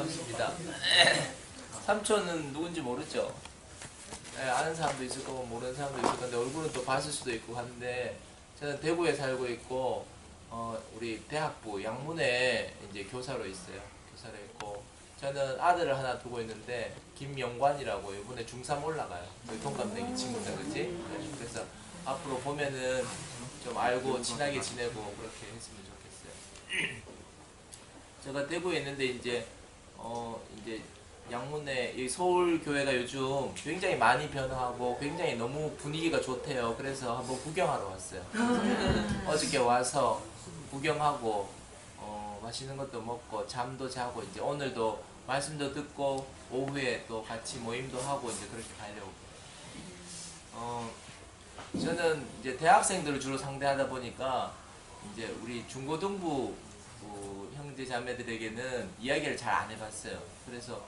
반갑습니다. 삼촌은 누군지 모르죠? 네, 아는 사람도 있을 거고 모르는 사람도 있을 건데 얼굴은 또 봤을 수도 있고 하는데 저는 대구에 살고 있고 우리 대학부 양문에 이제 교사로 있어요. 교사로 있고 저는 아들을 하나 두고 있는데 김영관이라고 이번에 중3 올라가요. 우리 동갑내기 친구다, 그치? 네, 그래서 앞으로 보면은 좀 알고 친하게 지내고 그렇게 했으면 좋겠어요. 제가 대구에 있는데 이제 양문에 이 서울 교회가 요즘 굉장히 많이 변화하고 굉장히 너무 분위기가 좋대요. 그래서 한번 구경하러 왔어요. 어저께 와서 구경하고 맛있는 것도 먹고 잠도 자고 이제 오늘도 말씀도 듣고 오후에 또 같이 모임도 하고 이제 그렇게 가려고. 저는 이제 대학생들을 주로 상대하다 보니까 이제 우리 중고등부 형제 자매들에게는 이야기를 잘 안 해봤어요. 그래서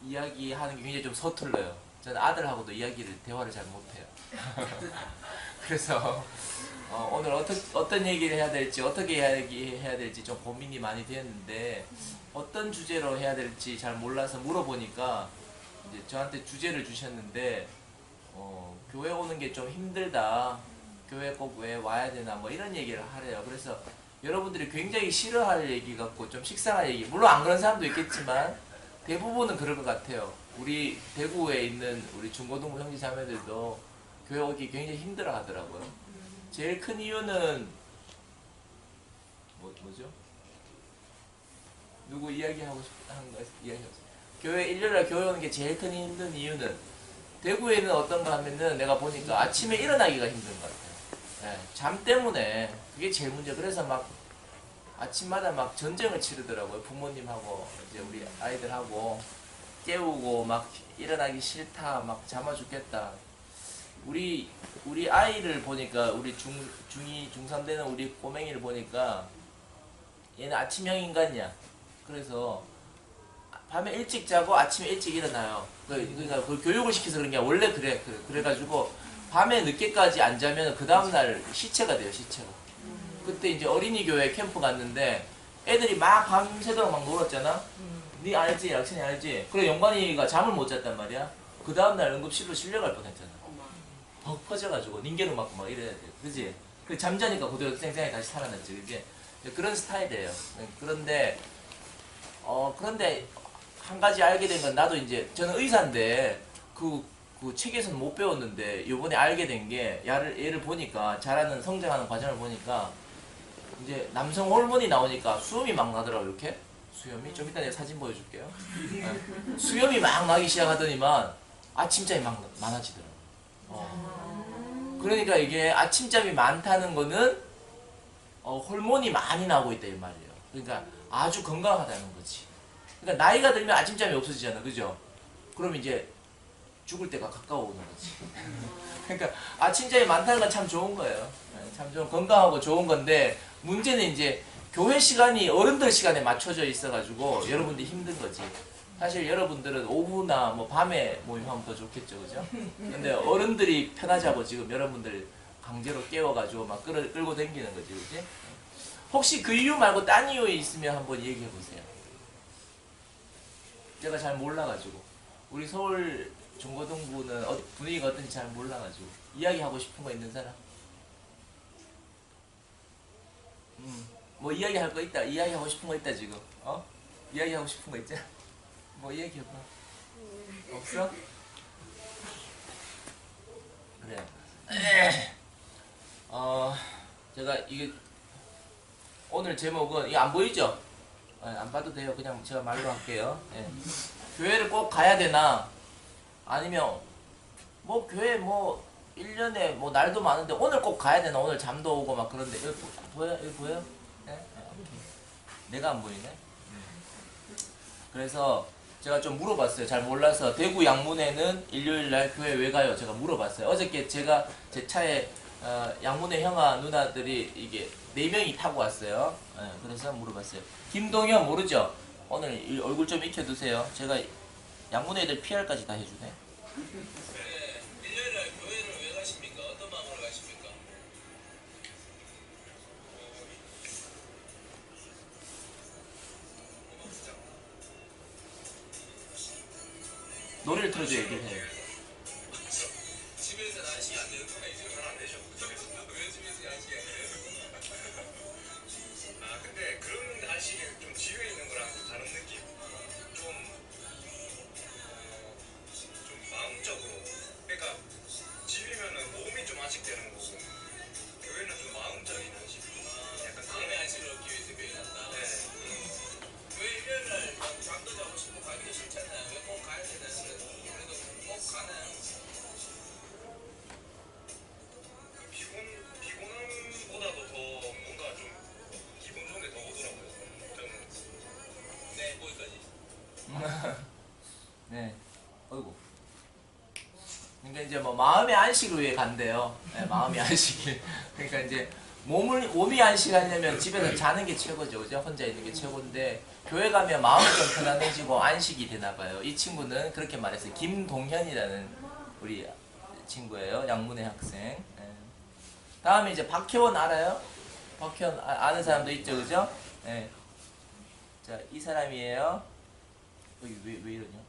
이야기하는 게 굉장히 좀 서툴러요. 저는 아들하고도 대화를 잘 못해요. 그래서 오늘 어떤 얘기를 해야 될지 어떻게 이야기해야 될지 좀 고민이 많이 되었는데 어떤 주제로 해야 될지 잘 몰라서 물어보니까 이제 저한테 주제를 주셨는데 교회 오는 게 좀 힘들다. 교회 꼭 왜 와야 되나 뭐 이런 얘기를 하래요. 그래서 여러분들이 굉장히 싫어할 얘기 같고 좀 식상한 얘기, 물론 안 그런 사람도 있겠지만 대부분은 그럴 것 같아요. 우리 대구에 있는 우리 중고등부 형제 자매들도 교회 오기 굉장히 힘들어 하더라고요. 제일 큰 이유는 뭐죠? 누구 이야기하고 싶은 거 이야기하세요. 일요일날 교회 오는 게 제일 큰 힘든 이유는 대구에는 어떤가 하면은 내가 보니까 아침에 일어나기가 힘든 것 같아요. 네, 잠 때문에 그게 제일 문제. 그래서 막 아침마다 막 전쟁을 치르더라고요. 부모님하고 이제 우리 아이들하고 깨우고 막 일어나기 싫다, 막 잠아 죽겠다. 우리 아이를 보니까 우리 중2, 중3 되는 우리 꼬맹이를 보니까 얘는 아침형 인간이야. 그래서 밤에 일찍 자고 아침에 일찍 일어나요. 그러니까 그 교육을 시켜서 그런 게 원래 그래. 그래가지고 밤에 늦게까지 안 자면 그 다음날 시체가 돼요, 시체가. 그때 이제 어린이 교회 캠프 갔는데 애들이 막 밤새도록 막 놀았잖아. 니 알지? 약천이 알지? 그래 영관이가 잠을 못 잤단 말이야. 그 다음날 응급실로 실려갈 뻔했잖아. 벅 퍼져가지고 닌게로 맞고 막 이래야 돼. 그지? 그 잠자니까 그대로 쌩쌩하게 다시 살아났지. 그지? 그런 스타일이에요. 그런데 한 가지 알게 된 건 나도 이제 저는 의사인데 그 책에서는 못 배웠는데 요번에 알게 된 게 얘를 보니까 자라는 성장하는 과정을 보니까 이제 남성 호르몬이 나오니까 수염이 막 나더라고. 이렇게 수염이 좀 이따 내가 사진 보여줄게요. 네. 수염이 막 나기 시작하더니만 아침잠이 막 많아지더라고. 그러니까 이게 아침잠이 많다는 거는 호르몬이 많이 나오고 있다 이 말이에요. 그러니까 아주 건강하다는 거지. 그러니까 나이가 들면 아침잠이 없어지잖아, 그죠? 그럼 이제 죽을 때가 가까워오는 거지. 그러니까 아침잠이 많다는 건 참 좋은 거예요. 참 좀 건강하고 좋은 건데 문제는 이제 교회 시간이 어른들 시간에 맞춰져 있어가지고 여러분들이 힘든 거지. 사실 여러분들은 오후나 뭐 밤에 모임하면 더 좋겠죠, 그죠? 근데 어른들이 편하자고 지금 여러분들 강제로 깨워가지고 막 끌고 다니는 거지, 그지? 혹시 그 이유 말고 딴 이유 있으면 한번 얘기해 보세요. 제가 잘 몰라가지고 우리 서울 중고등부는 분위기가 어떤지 잘 몰라가지고 이야기하고 싶은 거 있는 사람? 뭐 이야기할 거 있다. 이야기하고 싶은 거 있다 지금. 이야기하고 싶은 거 있잖아. 뭐 이야기해봐. 없어? 그래요. 제가 이게 오늘 제목은 이거 안 보이죠? 안 봐도 돼요. 그냥 제가 말로 할게요. 예. 교회를 꼭 가야 되나? 아니면 뭐 교회 뭐 1년에 뭐 날도 많은데 오늘 꼭 가야 되나? 오늘 잠도 오고 막 그런데 여기 보여? 여기 보여? 네? 내가 안 보이네. 그래서 제가 좀 물어봤어요. 잘 몰라서 대구 양문에는 일요일날 교회 왜 가요? 제가 물어봤어요. 어저께 제가 제 차에 양문의 형아 누나들이 이게 4명이 타고 왔어요. 그래서 물어봤어요. 김동현 모르죠? 오늘 얼굴 좀 익혀두세요. 제가 양문 애들 PR까지 다 해주네. 일요일날 교회를 왜 가십니까? 어떤 마음으로 가십니까? 노래를 틀어줘 얘기를 해요. 집에서 야식이 안 되는 거가 이제 잘안 되죠. 왜 집에서 야식이 안 돼요? 아 근데 그런 야식은 좀 집에 있는 거랑 좀 다른 느낌. 좀 마음적으로. 그러니까 집이면은 몸이 좀 아직되는 거고 교회는 좀 마음적인 한식. 약간 마음의 안식을 얻기 위해서 교회 갔다. 네. 왜 일요일날 잠도 자고 싶고 가기도 싫잖아요. 왜 꼭 가야 되나요? 그래도 꼭 가는. 피곤함보다도 더 뭔가 좀 기분 좋은 게 더 오더라고요. 저는. 네, 거기까지. 네. 어이구. 그러니까 이제 뭐 마음의 안식을 위해 간대요. 네, 마음의 안식을. 그러니까 이제 몸이 안식하려면 집에서 자는 게 최고죠. 그죠? 혼자 있는 게 최고인데 교회 가면 마음이 좀 편안해지고 안식이 되나 봐요. 이 친구는 그렇게 말했어요. 김동현이라는 우리 친구예요. 양문의 학생. 네. 다음에 이제 박혜원 알아요? 박혜원 아는 사람도 있죠. 그죠? 네. 자, 이 사람이에요. 여기 왜 이러냐?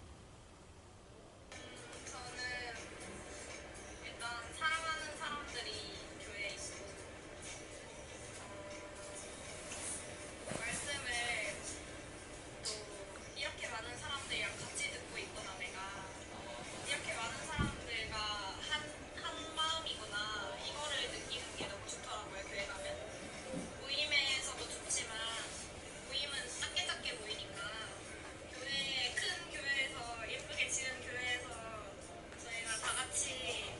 일단 사랑하는 사람들이 교회에 있고 말씀을 또 이렇게 많은 사람들이랑 같이 듣고 있구나 내가 이렇게 많은 사람들과 한 마음이구나 이거를 느끼는 게 너무 좋더라고요. 교회 가면 모임에서도 좋지만 모임은 작게 모이니까 교회 큰 교회에서 예쁘게 지은 교회에서 저희가 다 같이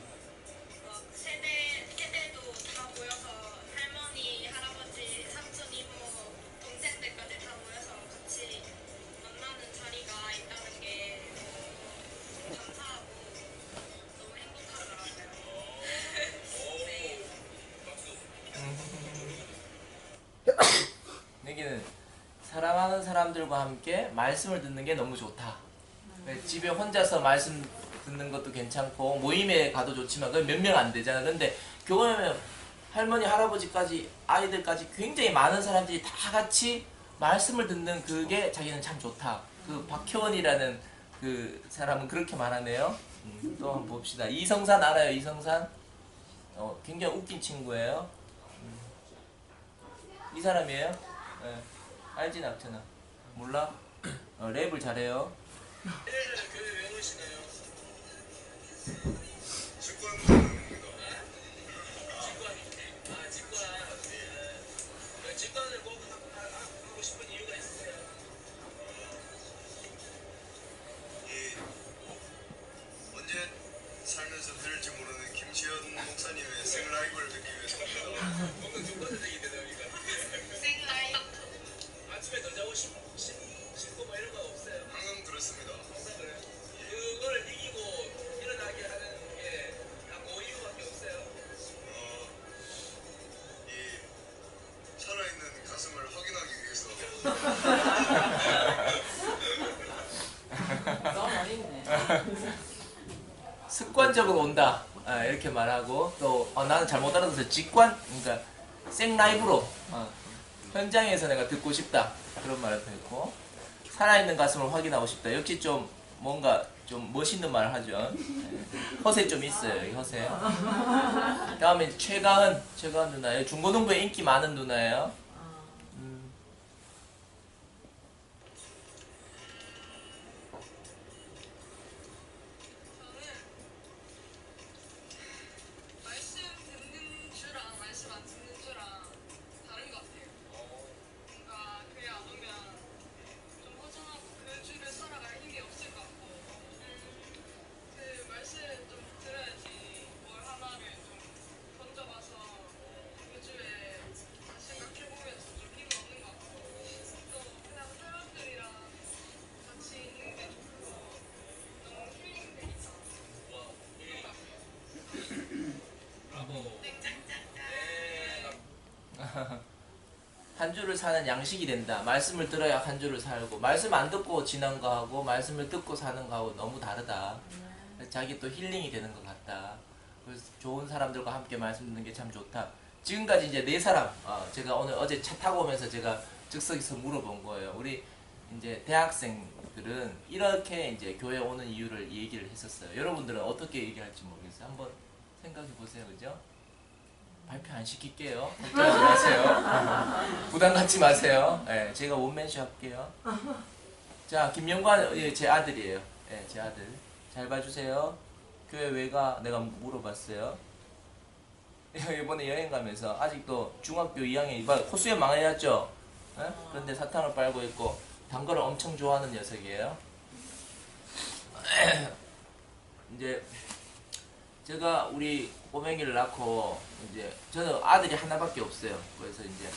막 세대도 다 모여서 할머니, 할아버지, 삼촌, 이모, 동생들까지 다 모여서 같이 만나는 자리가 있다는 게 너무 감사하고 너무 행복하더라고요. 네. 여기는 사랑하는 사람들과 함께 말씀을 듣는 게 너무 좋다. 집에 혼자서 말씀 듣는 것도 괜찮고 모임에 가도 좋지만 그건 몇 명 안 되잖아. 근데 교회면 할머니, 할아버지까지 아이들까지 굉장히 많은 사람들이 다 같이 말씀을 듣는 그게 자기는 참 좋다. 그 박효원이라는 그 사람은 그렇게 말하네요. 또 한번 봅시다. 이성산 알아요? 이성산? 굉장히 웃긴 친구예요. 이 사람이에요? 네. 알진 않잖아. 몰라? 랩을 잘해요. 일요일날 교회 왜 오시나요? 직관. 직관을 꼭 하고 싶은 이유가 있으세요? 언제 살면서 들을지 모르는 김시현 목사님의 생라이브를 듣기 위해서 뭔가 직관을 되게 되다 보니까 생라이브 아침에 더 자고 싶고 뭐 이런 거 없어요? 항상 그렇습니다. 항상 그래요? 그걸 이기고 일어나게 하는 게 딱 그 이유밖에 없어요? 이 살아있는 가슴을 확인하기 위해서. 너무 어린네. 습관적으로 온다. 이렇게 말하고 또 나는 잘못 알아들어서 직관? 그러니까 생라이브로 현장에서 내가 듣고 싶다. 그런 말을 했고 살아있는 가슴을 확인하고 싶다. 역시 좀 뭔가 좀 멋있는 말을 하죠. 허세 좀 있어요. 이 허세. 다음에 최가은 누나예요. 중고등부에 인기 많은 누나예요. 말씀 듣는 주랑 말씀 안 듣는 주랑 다른 것 같아요. 뭔가 교회 안 오면 좀 허전하고 그 주를 살아갈 힘이 없을 것 같고 그 말씀 좀 들어야지 뭘 하나를 좀 던져봐서 그 주에 생각해보면서 좀 힘을 얻는 것 같고 또 그냥 사람들이랑 같이 있는 게 좋고 너무 힐링되니까 그런 것 같아요. 한 주를 사는 양식이 된다. 말씀을 들어야 한 주를 살고 말씀 안 듣고 지난 거하고 말씀을 듣고 사는 거하고 너무 다르다. 자기 또 힐링이 되는 것 같다. 그래서 좋은 사람들과 함께 말씀 듣는 게 참 좋다. 지금까지 이제 네 사람 제가 어제 차 타고 오면서 제가 즉석에서 물어본 거예요. 우리 이제 대학생들은 이렇게 이제 교회 오는 이유를 얘기를 했었어요. 여러분들은 어떻게 얘기할지 모르겠어요. 한번 생각해 보세요, 그죠? 발표 안 시킬게요. 걱정하지 마세요. 부담 갖지 마세요. 네, 제가 원맨쇼 할게요. 자, 김영관, 예, 제 아들이에요. 예, 제 아들. 잘 봐주세요. 교회 왜 가? 내가 물어봤어요. 이번에 여행 가면서 아직도 중학교 2학년, 호수에 망해놨죠? 예? 그런데 사탕을 빨고 있고, 단 거를 엄청 좋아하는 녀석이에요. 이제, 제가 우리 꼬맹이를 낳고, 이제, 저는 아들이 하나밖에 없어요. 그래서 이제,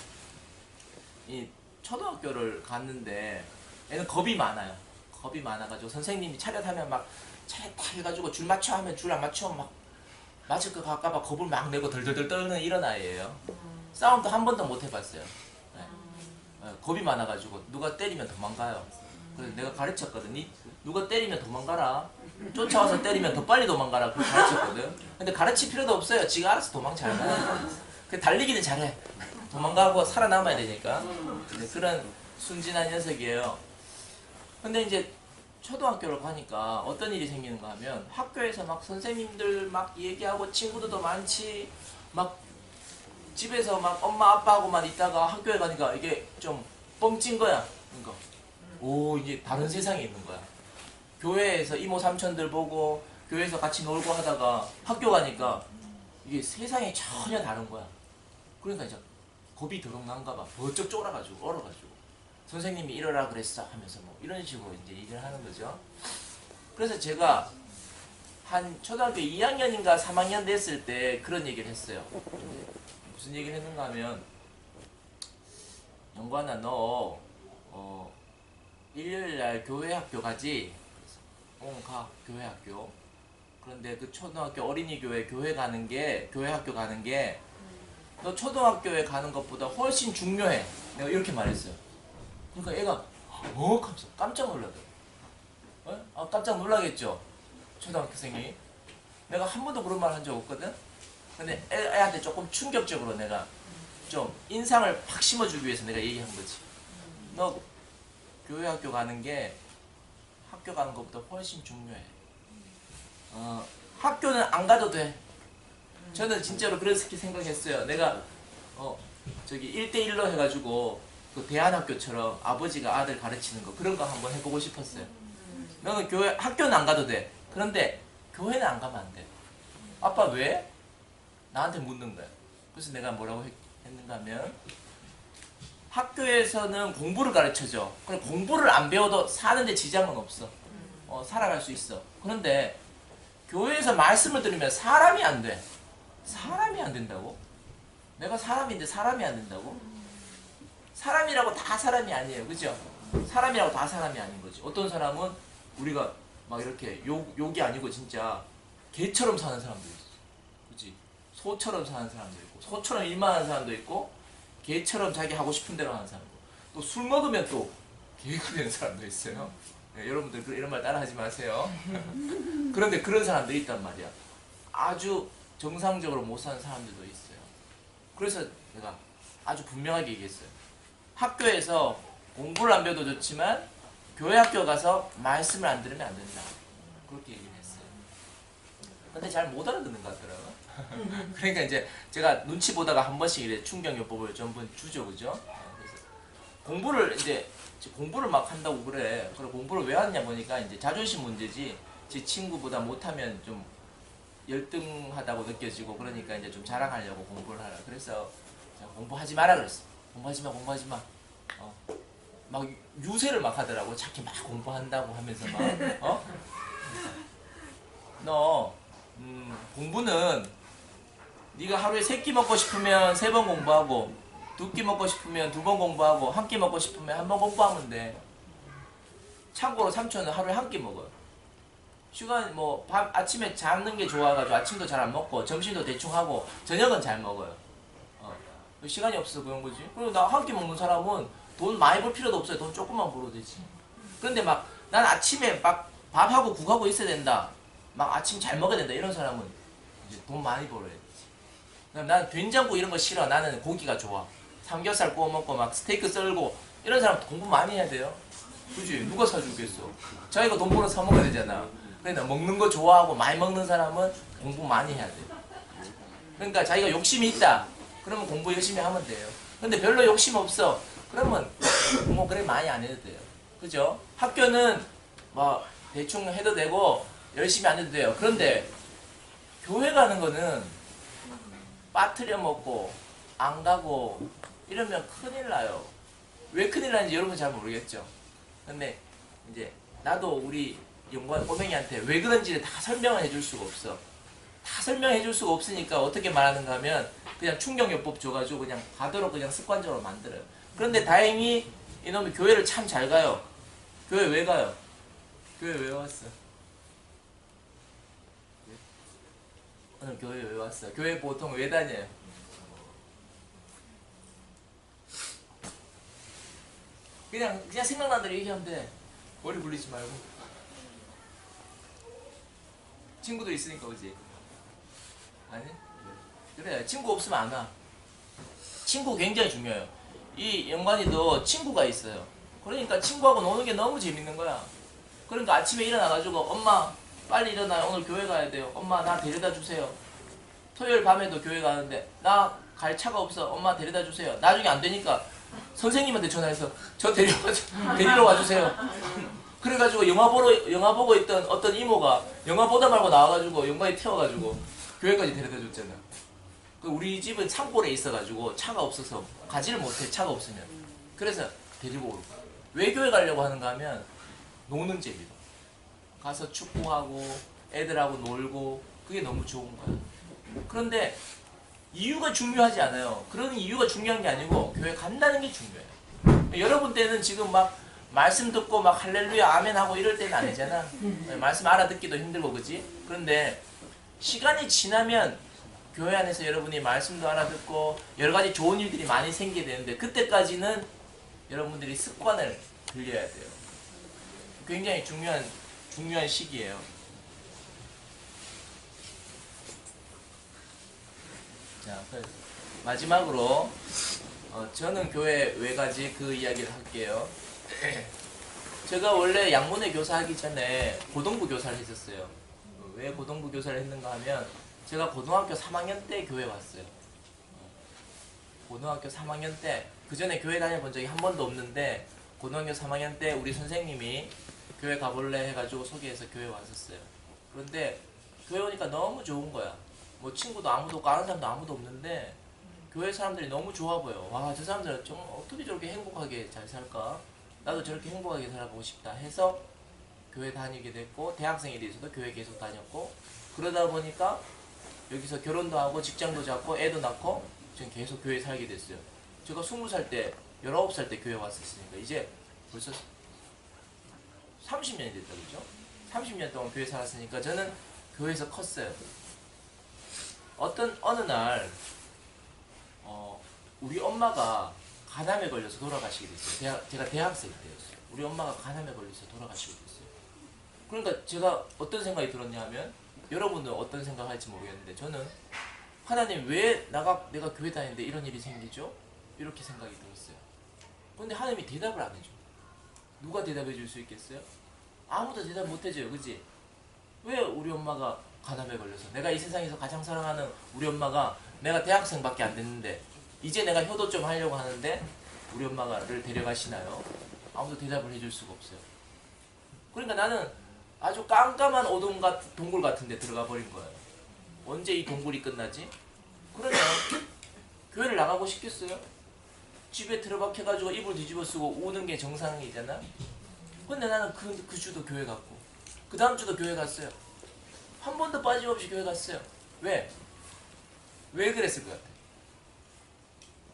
이 초등학교를 갔는데, 얘는 겁이 많아요. 겁이 많아가지고 선생님이 차렷하면 막 차렷 딱 해가지고 줄 맞춰 하면 줄 안 맞춰 막 맞을 것 갈까봐 겁을 막 내고 덜덜덜 떨는 이런 아이예요. 싸움도 한 번도 못 해봤어요. 네. 겁이 많아가지고 누가 때리면 도망가요. 그래서 내가 가르쳤거든. 누가 때리면 도망가라. 쫓아와서 때리면 더 빨리 도망가라. 그렇게 가르쳤거든. 근데 가르칠 필요도 없어요. 지가 알아서 도망 잘 가요. 달리기는 잘해. 도망가고 살아남아야 되니까. 그런 순진한 녀석이에요. 근데 이제 초등학교를 가니까 어떤 일이 생기는가 하면 학교에서 막 선생님들 막 얘기하고 친구들도 많지 막 집에서 막 엄마 아빠하고만 있다가 학교에 가니까 이게 좀 뻥찐 거야. 그러니까 오 이제 다른 세상에 있는 거야. 교회에서 이모 삼촌들 보고 교회에서 같이 놀고 하다가 학교 가니까 이게 세상이 전혀 다른 거야. 그러니까 이제 겁이 드렁 난가 봐. 버쩍 쫄아가지고 얼어가지고 선생님이 이러라 그랬어 하면서 뭐 이런 식으로 이제 얘기를 하는 거죠. 그래서 제가 한 초등학교 2학년인가 3학년 됐을 때 그런 얘기를 했어요. 무슨 얘기를 했는가 하면 영관아 너 일요일날 교회 학교 가지? 그래서 가 교회 학교. 그런데 그 초등학교 어린이교회 교회 학교 가는 게 너 초등학교에 가는 것보다 훨씬 중요해. 내가 이렇게 말했어요. 그러니까 애가 하면서 깜짝 놀라더라고. 깜짝 놀라겠죠? 초등학생이. 내가 한 번도 그런 말 한 적 없거든? 근데 애한테 조금 충격적으로 내가 좀 인상을 팍 심어주기 위해서 내가 얘기한 거지. 너 교회 학교 가는 게 학교 가는 것보다 훨씬 중요해. 학교는 안 가도 돼. 저는 진짜로 그렇게 생각했어요. 내가 저기 1대1로 해가지고 그 대안학교처럼 아버지가 아들 가르치는 거 그런 거 한번 해보고 싶었어요. 너는 학교는 안 가도 돼. 그런데 교회는 안 가면 안 돼. 아빠 왜? 나한테 묻는 거야. 그래서 내가 뭐라고 했는가 하면 학교에서는 공부를 가르쳐줘. 그래 공부를 안 배워도 사는데 지장은 없어. 살아갈 수 있어. 그런데 교회에서 말씀을 들으면 사람이 안 돼. 사람이 안 된다고? 내가 사람인데 사람이 안 된다고? 사람이라고 다 사람이 아니에요. 그죠? 사람이라고 다 사람이 아닌 거지. 어떤 사람은 우리가 막 이렇게 욕이 아니고 진짜 개처럼 사는 사람도 있어. 그치? 소처럼 사는 사람도 있고, 소처럼 일만 하는 사람도 있고, 개처럼 자기 하고 싶은 대로 하는 사람도 있고, 또 술 먹으면 또 개가 되는 사람도 있어요. 네, 여러분들 이런 말 따라 하지 마세요. 그런데 그런 사람들이 있단 말이야. 아주 정상적으로 못 사는 사람들도 있어요. 그래서 내가 아주 분명하게 얘기했어요. 학교에서 공부를 안 배워도 좋지만 교회 학교 가서 말씀을 안 들으면 안 된다. 그렇게 얘기를 했어요. 근데 잘 못 알아듣는 것 같더라고요. 그러니까 이제 제가 눈치 보다가 한 번씩 이래 충격요법을 전부 주죠. 그죠? 그래서 공부를 막 한다고 그래. 그래 공부를 왜 하느냐 보니까 이제 자존심 문제지. 제 친구보다 못하면 좀 열등하다고 느껴지고 그러니까 이제 좀 자랑하려고 공부를 하라. 그래서 제가 공부하지 마라 그랬어. 공부하지 마. 막 유세를 막 하더라고. 자기 막 공부한다고 하면서 막 너 공부는 네가 하루에 3끼 먹고 싶으면 3번 공부하고 2끼 먹고 싶으면 2번 공부하고 1끼 먹고 싶으면 1번 공부하면 돼. 참고로 삼촌은 하루에 1끼 먹어요. 시간 아침에 자는 게 좋아가지고 아침도 잘 안 먹고 점심도 대충 하고 저녁은 잘 먹어요. 시간이 없어서 그런 거지. 그리고 나 1끼 먹는 사람은 돈 많이 벌 필요도 없어요. 돈 조금만 벌어도 되지. 그런데 막 난 아침에 막 밥하고 국하고 있어야 된다. 막 아침 잘 먹어야 된다. 이런 사람은 이제 돈 많이 벌어야 되지. 나는 된장국 이런 거 싫어. 나는 고기가 좋아. 삼겹살 구워 먹고 막 스테이크 썰고 이런 사람 공부 많이 해야 돼요. 그지? 누가 사주겠어? 자기가 돈 벌어 사 먹어야 되잖아. 그러니까 먹는 거 좋아하고 많이 먹는 사람은 공부 많이 해야 돼. 그러니까 자기가 욕심이 있다. 그러면 공부 열심히 하면 돼요. 근데 별로 욕심 없어. 그러면 뭐 그래 많이 안 해도 돼요. 그죠? 학교는 뭐 대충 해도 되고 열심히 안 해도 돼요. 그런데 교회 가는 거는 빠트려 먹고 안 가고 이러면 큰일 나요. 왜 큰일 나는지 여러분 잘 모르겠죠. 근데 이제 나도 우리 연구원 꼬맹이한테 왜 그런지를 다 설명을 해줄 수가 없어. 다 설명해 줄 수가 없으니까 어떻게 말하는가 하면 그냥 충격요법 줘가지고 그냥 가도록 그냥 습관적으로 만들어요. 그런데 다행히 이놈이 교회를 참 잘 가요. 교회 왜 가요? 교회 왜 왔어? 오늘 교회 왜 왔어? 교회 보통 왜 다녀요? 그냥 생각나는 대로 얘기하면 돼. 머리 굴리지 말고. 친구도 있으니까 그지? 아니? 그래, 친구 없으면 안 와. 친구 굉장히 중요해요. 이 영관이도 친구가 있어요. 그러니까 친구하고 노는 게 너무 재밌는 거야. 그러니까 아침에 일어나가지고 엄마 빨리 일어나요. 오늘 교회 가야 돼요. 엄마 나 데려다 주세요. 토요일 밤에도 교회 가는데 나 갈 차가 없어. 엄마 데려다 주세요. 나중에 안 되니까 선생님한테 전화해서 저 데리러 와주세요. 그래가지고 영화 보고 있던 어떤 이모가 영화 보다 말고 나와가지고 영관이 태워가지고 교회까지 데려다 줬잖아. 우리 집은 산골에 있어가지고 차가 없어서 가지를 못해. 차가 없으면. 그래서 데리고 오고. 왜 교회 가려고 하는가 하면 노는 재미로. 가서 축구하고 애들하고 놀고 그게 너무 좋은 거야. 그런데 이유가 중요하지 않아요. 그런 이유가 중요한 게 아니고 교회 간다는 게 중요해요. 여러분 때는 지금 막 말씀 듣고 막 할렐루야 아멘 하고 이럴 때는 아니잖아. 말씀 알아듣기도 힘들고 그지? 그런데 시간이 지나면 교회 안에서 여러분이 말씀도 알아듣고 여러 가지 좋은 일들이 많이 생기게 되는데 그때까지는 여러분들이 습관을 들려야 돼요. 굉장히 중요한 시기예요. 자, 마지막으로 저는 교회 왜 가지 그 이야기를 할게요. 제가 원래 양문회 교사하기 전에 고등부 교사를 했었어요. 왜 고등부 교사를 했는가 하면 제가 고등학교 3학년 때 교회 왔어요. 고등학교 3학년 때 그 전에 교회 다녀본 적이 한 번도 없는데 고등학교 3학년 때 우리 선생님이 교회 가볼래 해가지고 소개해서 교회 왔었어요. 그런데 교회 오니까 너무 좋은 거야. 뭐 친구도 아무도 없고 아는 사람도 아무도 없는데 교회 사람들이 너무 좋아 보여. 와, 저 사람들은 정말 어떻게 저렇게 행복하게 잘 살까? 나도 저렇게 행복하게 살아보고 싶다 해서 교회 다니게 됐고 대학생이 돼서도 교회 계속 다녔고 그러다 보니까 여기서 결혼도 하고 직장도 잡고 애도 낳고 지금 계속 교회 살게 됐어요. 제가 20살 때 19살 때 교회 왔었으니까 이제 벌써 30년이 됐다 그죠? 30년 동안 교회 살았으니까 저는 교회에서 컸어요. 어느 날 우리 엄마가 간암에 걸려서 돌아가시게 됐어요. 제가 대학생 때였어요. 우리 엄마가 간암에 걸려서 돌아가시게 됐어요. 그러니까 제가 어떤 생각이 들었냐 하면 여러분은 어떤 생각할지 모르겠는데 저는 하나님 왜 내가 교회 다니는데 이런 일이 생기죠? 이렇게 생각이 들었어요. 그런데 하나님이 대답을 안 해줘. 누가 대답해 줄 수 있겠어요? 아무도 대답 못 해줘요. 그치? 왜 우리 엄마가 간암에 걸려서 내가 이 세상에서 가장 사랑하는 우리 엄마가 내가 대학생밖에 안 됐는데 이제 내가 효도 좀 하려고 하는데 우리 엄마를 데려가시나요? 아무도 대답을 해줄 수가 없어요. 그러니까 나는 아주 깜깜한 동굴 같은 데 들어가 버린 거예요. 언제 이 동굴이 끝나지? 그러면 교회를 나가고 싶겠어요? 집에 들어박혀가지고 이불 뒤집어 쓰고 우는 게 정상이잖아? 근데 나는 그 주도 교회 갔고 그 다음 주도 교회 갔어요. 한 번도 빠짐없이 교회 갔어요. 왜? 왜 그랬을 것 같아?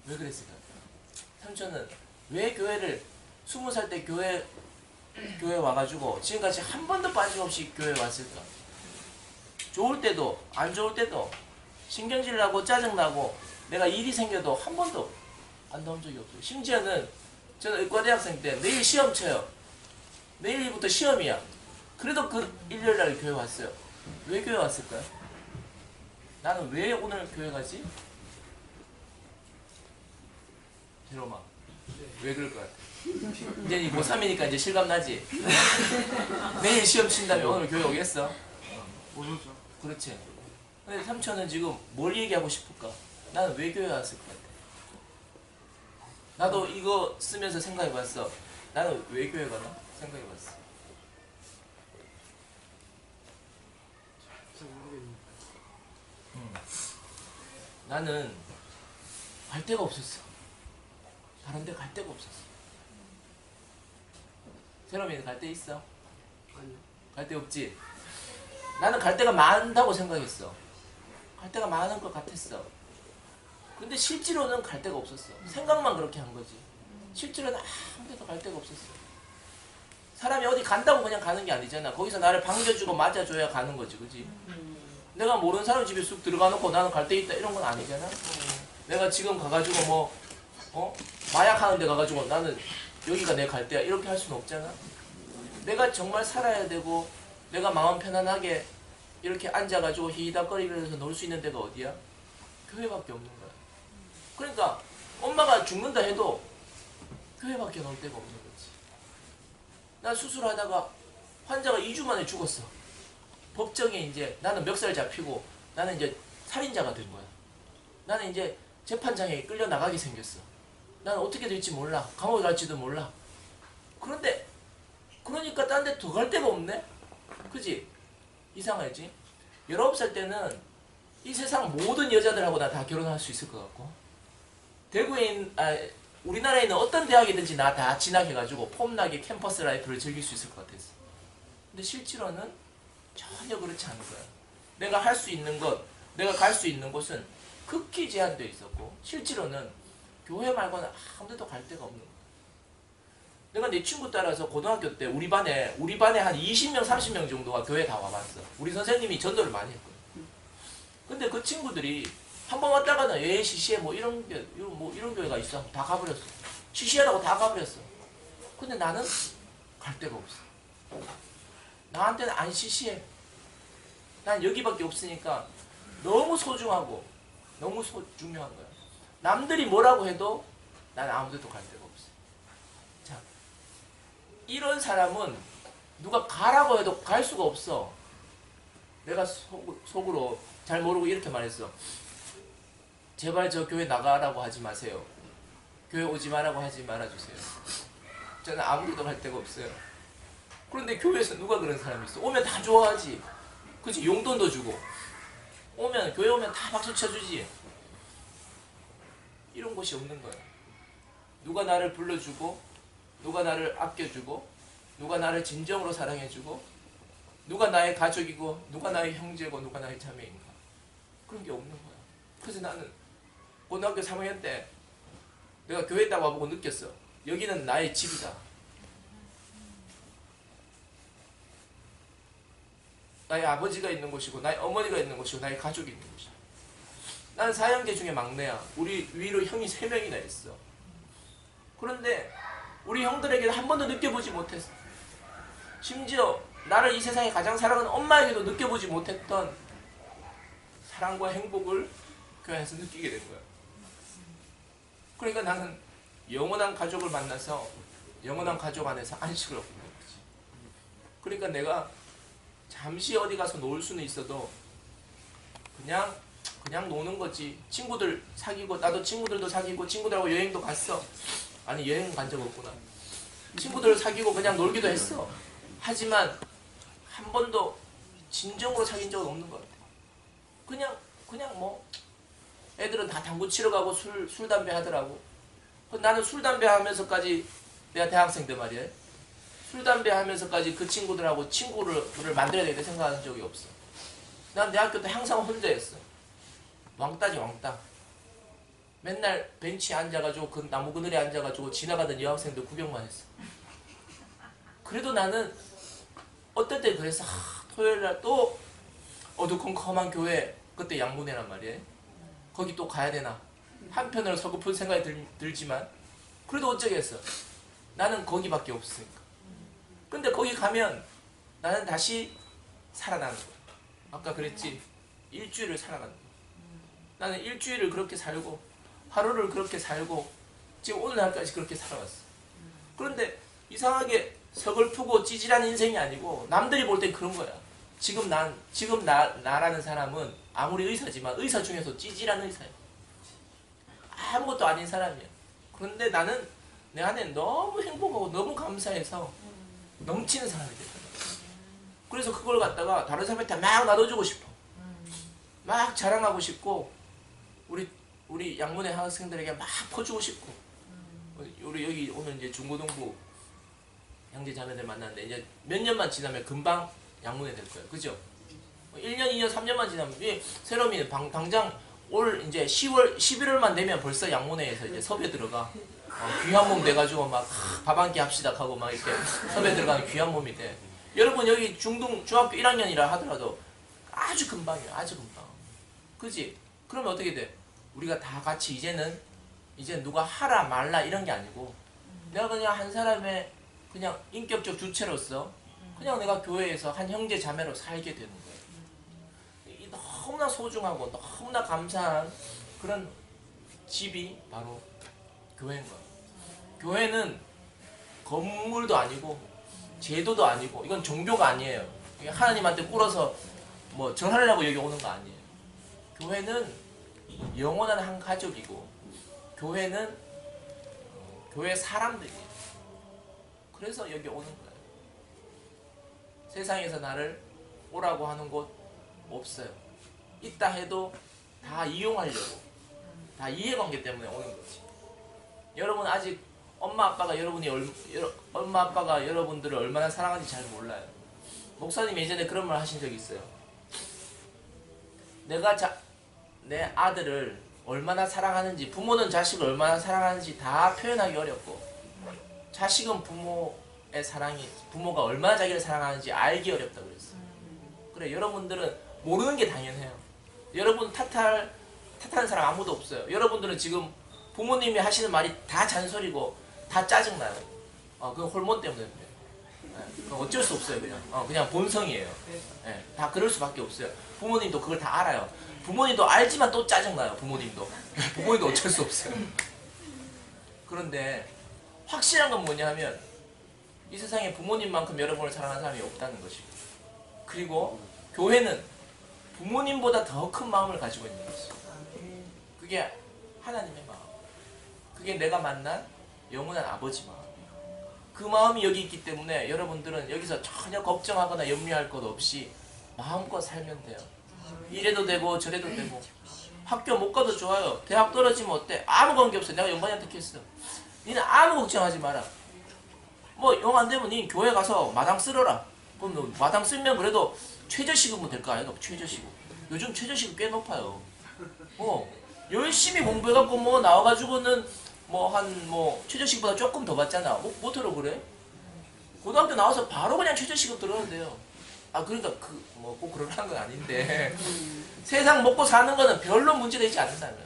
왜 그랬을 것 같아? 삼촌은 왜 교회를 20살 때 교회 와가지고 지금까지 한 번도 빠짐없이 교회 왔을까? 좋을 때도 안 좋을 때도 신경질 나고 짜증 나고 내가 일이 생겨도 한 번도 안 나온 적이 없어요. 심지어는 저는 의과대학생 때 내일 시험 쳐요. 내일부터 시험이야. 그래도 그 일요일날 교회 왔어요. 왜 교회 왔을까요? 나는 왜 오늘 교회 가지? 제로마 왜 그럴 것 같아? 이제 이 고3이니까 이제 실감 나지? 내일 시험 친다면 오늘 교회 오겠어? 모르죠. 그렇지. 근데 삼촌은 지금 뭘 얘기하고 싶을까? 나는 왜 교회 왔을 것 같아? 나도 이거 쓰면서 생각해봤어. 나는 왜 교회 가나? 생각해봤어. 잘 모르겠네요. 나는 갈 데가 없었어. 다른 데 갈 데가 없었어. 세롬이는 갈 데 있어? 아니요. 갈 데 없지? 나는 갈 데가 많다고 생각했어. 갈 데가 많은 것 같았어. 근데 실제로는 갈 데가 없었어. 생각만 그렇게 한 거지. 실제로는 아무 데도 갈 데가 없었어. 사람이 어디 간다고 그냥 가는 게 아니잖아. 거기서 나를 반겨주고 맞아줘야 가는 거지, 그지? 내가 모르는 사람 집에 쑥 들어가 놓고 나는 갈 데 있다 이런 건 아니잖아. 내가 지금 가가지고 마약 하는 데 가가지고 나는 여기가 내 갈 데야 이렇게 할 수는 없잖아. 내가 정말 살아야 되고 내가 마음 편안하게 이렇게 앉아가지고 히히닥거리면서 놀 수 있는 데가 어디야? 교회밖에 없는 거야. 그러니까 엄마가 죽는다 해도 교회밖에 놀 데가 없는 거지. 나 수술하다가 환자가 2주 만에 죽었어. 법정에 이제 나는 멱살 잡히고 나는 이제 살인자가 된 거야. 나는 이제 재판장에 끌려 나가게 생겼어. 나는 어떻게 될지 몰라. 감옥에 갈지도 몰라. 그런데 그러니까 딴 데 더 갈 데가 없네? 그지? 이상하지? 19살 때는 이 세상 모든 여자들하고 나 다 결혼할 수 있을 것 같고 우리나라에 있는 어떤 대학이든지 나 다 진학해가지고 폼나게 캠퍼스 라이프를 즐길 수 있을 것 같았어. 근데 실제로는 전혀 그렇지 않은 거야. 내가 할 수 있는 것, 내가 갈 수 있는 곳은 극히 제한되어 있었고 실제로는 교회 말고는 아무 데도 갈 데가 없는 거야. 내가 내 친구 따라서 고등학교 때 우리 반에 한 20명, 30명 정도가 교회 다 와봤어. 우리 선생님이 전도를 많이 했거든. 근데 그 친구들이 한 번 왔다가는 시시해 이런 교회가 있어. 다 가버렸어. 시시하다고 다 가버렸어. 근데 나는 갈 데가 없어. 나한테는 안 시시해. 난 여기밖에 없으니까 너무 소중하고 너무 중요한 거야. 남들이 뭐라고 해도 난 아무 데도 갈 데가 없어. 자, 이런 사람은 누가 가라고 해도 갈 수가 없어. 내가 속으로 잘 모르고 이렇게 말했어. 제발 저 교회 나가라고 하지 마세요. 교회 오지 말라고 하지 말아주세요. 저는 아무 데도 갈 데가 없어요. 그런데 교회에서 누가 그런 사람이 있어? 오면 다 좋아하지. 그치? 용돈도 주고. 교회 오면 다 박수 쳐주지. 이런 곳이 없는 거야. 누가 나를 불러주고, 누가 나를 아껴주고, 누가 나를 진정으로 사랑해주고, 누가 나의 가족이고, 누가 나의 형제고, 누가 나의 자매인가. 그런 게 없는 거야. 그래서 나는 고등학교 3학년 때 내가 교회 딱 와보고 느꼈어. 여기는 나의 집이다. 나의 아버지가 있는 곳이고 나의 어머니가 있는 곳이고 나의 가족이 있는 곳이야. 나는 4형제 중에 막내야. 우리 위로 형이 3명이나 있어. 그런데 우리 형들에게는 한 번도 느껴보지 못했어. 심지어 나를 이 세상에 가장 사랑하는 엄마에게도 느껴보지 못했던 사랑과 행복을 교회 안에서 느끼게 된 거야. 그러니까 나는 영원한 가족을 만나서 영원한 가족 안에서 안식을 얻는 거지. 그러니까 내가 잠시 어디 가서 놀 수는 있어도 그냥 노는 거지. 친구들 사귀고 나도 친구들도 사귀고 친구들하고 여행도 갔어. 아니 여행 간 적 없구나. 친구들을 사귀고 그냥 놀기도 했어. 하지만 한 번도 진정으로 사귄 적은 없는 것 같아. 그냥 애들은 다 당구 치러 가고 술 담배 하더라고. 나는 술 담배 하면서까지 내가 대학생 때 말이야. 술 담배 하면서까지 그 친구들하고 친구를 만들어야 되겠다 생각한 적이 없어. 난 대학교 때 항상 혼자였어. 왕따지 왕따. 맨날 벤치에 앉아가지고 그 나무 그늘에 앉아가지고 지나가던 여학생들 구경만 했어. 그래도 나는 어떨 때 그랬어. 토요일날 또 어두컴컴한 교회, 그때 양문회란 말이에요. 거기 또 가야 되나. 한편으로 서글픈 생각이 들지만 그래도 어쩌겠어. 나는 거기밖에 없으니까. 근데 거기 가면 나는 다시 살아나는 거야. 아까 그랬지. 일주일을 살아가는 거야. 나는 일주일을 그렇게 살고 하루를 그렇게 살고 지금 오늘날까지 그렇게 살아왔어. 그런데 이상하게 서글프고 찌질한 인생이 아니고 남들이 볼 땐 그런 거야. 지금 나라는 사람은 아무리 의사지만 의사 중에서 찌질한 의사야. 아무것도 아닌 사람이야. 그런데 나는 내 안에 너무 행복하고 너무 감사해서 넘치는 사람이 됐다. 그래서 그걸 갖다가 다른 사람한테 막 나눠주고 싶어. 막 자랑하고 싶고 우리 양문의 학생들에게 막 퍼주고 싶고 우리 여기 오늘 이제 중고등부 형제 자매들 만났는데 이제 몇 년만 지나면 금방 양문회 될 거예요. 그죠? 1년, 2년, 3년만 지나면 새롬이는 당장 올 이제 10월, 11월만 되면 벌써 양문회에서 이제 섭외 들어가. 귀한 몸 돼가지고 막 밥 한 끼 합시다 하고 막 이렇게 섭외 들어가는 귀한 몸이 돼. 여러분 여기 중학교 1학년이라 하더라도 아주 금방이에요. 아주 금방. 그지? 그러면 어떻게 돼? 우리가 다 같이 이제 누가 하라 말라 이런 게 아니고 내가 그냥 한 사람의 그냥 인격적 주체로서 그냥 내가 교회에서 한 형제 자매로 살게 되는 거예요. 이 너무나 소중하고 너무나 감사한 그런 집이 바로 교회인 거예요. 교회는 건물도 아니고 제도도 아니고 이건 종교가 아니에요. 하나님한테 꿇어서 뭐 절하려고 여기 오는 거 아니에요. 교회는 영원한 한 가족이고 교회는 교회 사람들이에요. 그래서 여기 오는 거예요. 세상에서 나를 오라고 하는 곳 없어요. 있다 해도 다 이용하려고 다 이해관계 때문에 오는 거지. 여러분 아직 엄마 아빠가 여러분들을 얼마나 사랑하는지 잘 몰라요. 목사님이 예전에 그런 말 하신 적이 있어요. 내 아들을 얼마나 사랑하는지 부모는 자식을 얼마나 사랑하는지 다 표현하기 어렵고 자식은 부모가 얼마나 자기를 사랑하는지 알기 어렵다고 그랬어요. 그래 여러분들은 모르는 게 당연해요. 여러분 탓하는 사람 아무도 없어요. 여러분들은 지금 부모님이 하시는 말이 다 잔소리고 다 짜증나요. 그건 호르몬 때문에 그래요. 어쩔 수 없어요. 그냥 본성이에요. 다 그럴 수밖에 없어요. 부모님도 그걸 다 알아요. 부모님도 알지만 또 짜증나요. 부모님도 어쩔 수 없어요. 그런데 확실한 건 뭐냐 하면 이 세상에 부모님만큼 여러분을 사랑하는 사람이 없다는 것이고 그리고 교회는 부모님보다 더 큰 마음을 가지고 있는 것이죠. 그게 하나님의 마음. 그게 내가 만난 영원한 아버지 마음. 그 마음이 여기 있기 때문에 여러분들은 여기서 전혀 걱정하거나 염려할 것 없이 마음껏 살면 돼요. 이래도 되고 저래도 되고 학교 못 가도 좋아요. 대학 떨어지면 어때? 아무 관계 없어. 내가 연관이한테 했어. 니는 아무 걱정하지 마라. 뭐 영 안 되면 니 교회 가서 마당 쓸어라. 그럼 너 마당 쓸면 그래도 최저시급은 될 거 아니야? 최저시급. 요즘 최저시급 꽤 높아요. 열심히 공부해갖고 뭐 나와가지고는 최저시급보다 조금 더 받잖아. 뭐 들어 그래? 고등학교 나와서 바로 그냥 최저시급 들어도 돼요. 그러니까 꼭 그러라는 건 아닌데 세상 먹고 사는 거는 별로 문제되지 않는다면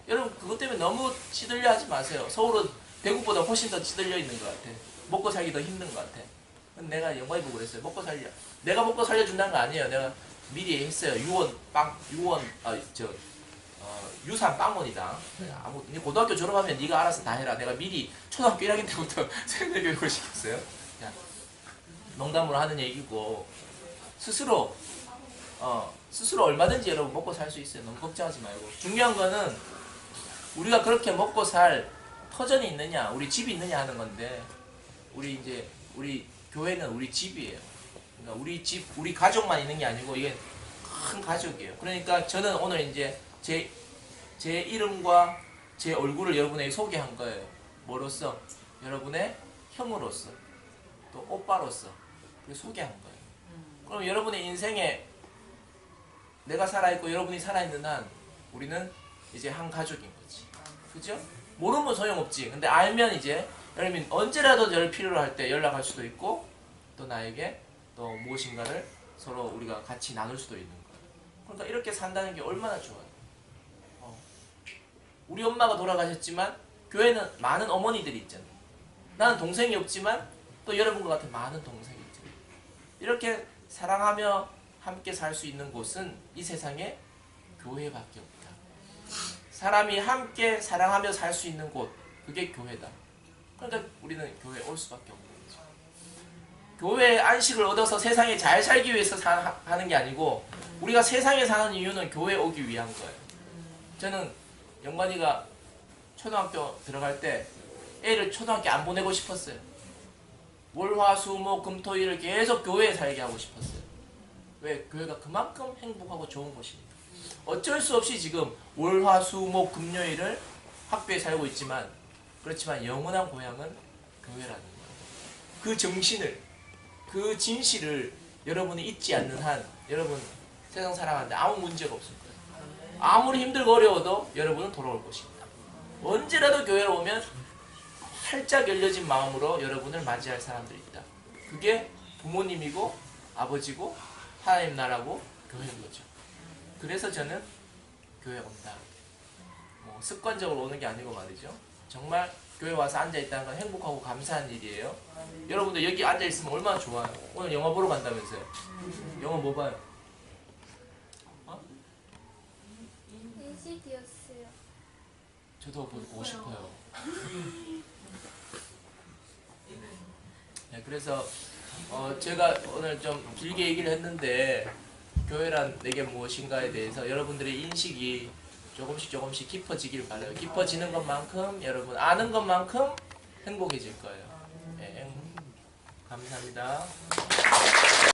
여러분 그것 때문에 너무 찌들려 하지 마세요. 서울은 대구보다 훨씬 더 찌들려 있는 것 같아. 먹고 살기 더 힘든 것 같아. 내가 영화에 보고 그랬어요. 내가 먹고 살려준다는 거 아니에요. 내가 미리 했어요. 유산 빵원이다. 고등학교 졸업하면 네가 알아서 다 해라. 내가 미리 초등학교 1학년 때부터 세대 교육을 시켰어요. 농담으로 하는 얘기고 스스로 얼마든지 여러분 먹고 살 수 있어요. 너무 걱정하지 말고. 중요한 거는 우리가 그렇게 먹고 살 터전이 있느냐, 우리 집이 있느냐 하는 건데 우리 교회는 우리 집이에요. 그러니까 우리 가족만 있는 게 아니고 이게 큰 가족이에요. 그러니까 저는 오늘 이제 제 이름과 제 얼굴을 여러분에게 소개한 거예요. 뭐로써? 여러분의 형으로서 또 오빠로서 소개한 거예요. 그럼 여러분의 인생에 내가 살아있고 여러분이 살아있는 한 우리는 이제 한 가족인 거지. 그죠? 모르면 소용없지. 근데 알면 이제 여러분 언제라도 저를 필요로 할 때 연락할 수도 있고 또 나에게 또 무엇인가를 서로 우리가 같이 나눌 수도 있는 거예요. 그러니까 이렇게 산다는 게 얼마나 좋아요. 우리 엄마가 돌아가셨지만 교회는 많은 어머니들이 있잖아요. 나는 동생이 없지만 또 여러분과 같은 많은 동생이 있잖아요. 이렇게 사랑하며 함께 살 수 있는 곳은 이 세상에 교회밖에 없다. 사람이 함께 사랑하며 살 수 있는 곳, 그게 교회다. 그러니까 우리는 교회에 올 수밖에 없는 거죠. 교회의 안식을 얻어서 세상에 잘 살기 위해서 하는 게 아니고 우리가 세상에 사는 이유는 교회에 오기 위한 거예요. 저는 영관이가 초등학교 들어갈 때 애를 초등학교 안 보내고 싶었어요. 월화수목 금토일을 계속 교회에 살게 하고 싶었어요. 왜? 교회가 그만큼 행복하고 좋은 곳입니다. 어쩔 수 없이 지금 월화수목 금요일을 학교에 살고 있지만 그렇지만 영원한 고향은 교회라는 거예요. 그 정신을, 그 진실을 여러분이 잊지 않는 한 여러분 세상 살아가는데 아무 문제가 없을 거예요. 아무리 힘들고 어려워도 여러분은 돌아올 것입니다. 언제라도 교회로 오면 활짝 열려진 마음으로 여러분을 맞이할 사람들이 있다. 그게 부모님이고 아버지고 하나님 나라고 교회인 거죠. 그래서 저는 교회 온다. 뭐 습관적으로 오는 게 아니고 말이죠. 정말 교회 와서 앉아있다는 건 행복하고 감사한 일이에요. 여러분들 여기 앉아있으면 얼마나 좋아요. 오늘 영화 보러 간다면서요. 영화 뭐 봐요? 인시디어스요. 저도 보고 싶어요. 네, 그래서 제가 오늘 좀 길게 얘기를 했는데 교회란 내게 무엇인가에 대해서 여러분들의 인식이 조금씩 깊어지길 바라요. 깊어지는 것만큼 여러분 아는 것만큼 행복해질 거예요. 네, 감사합니다.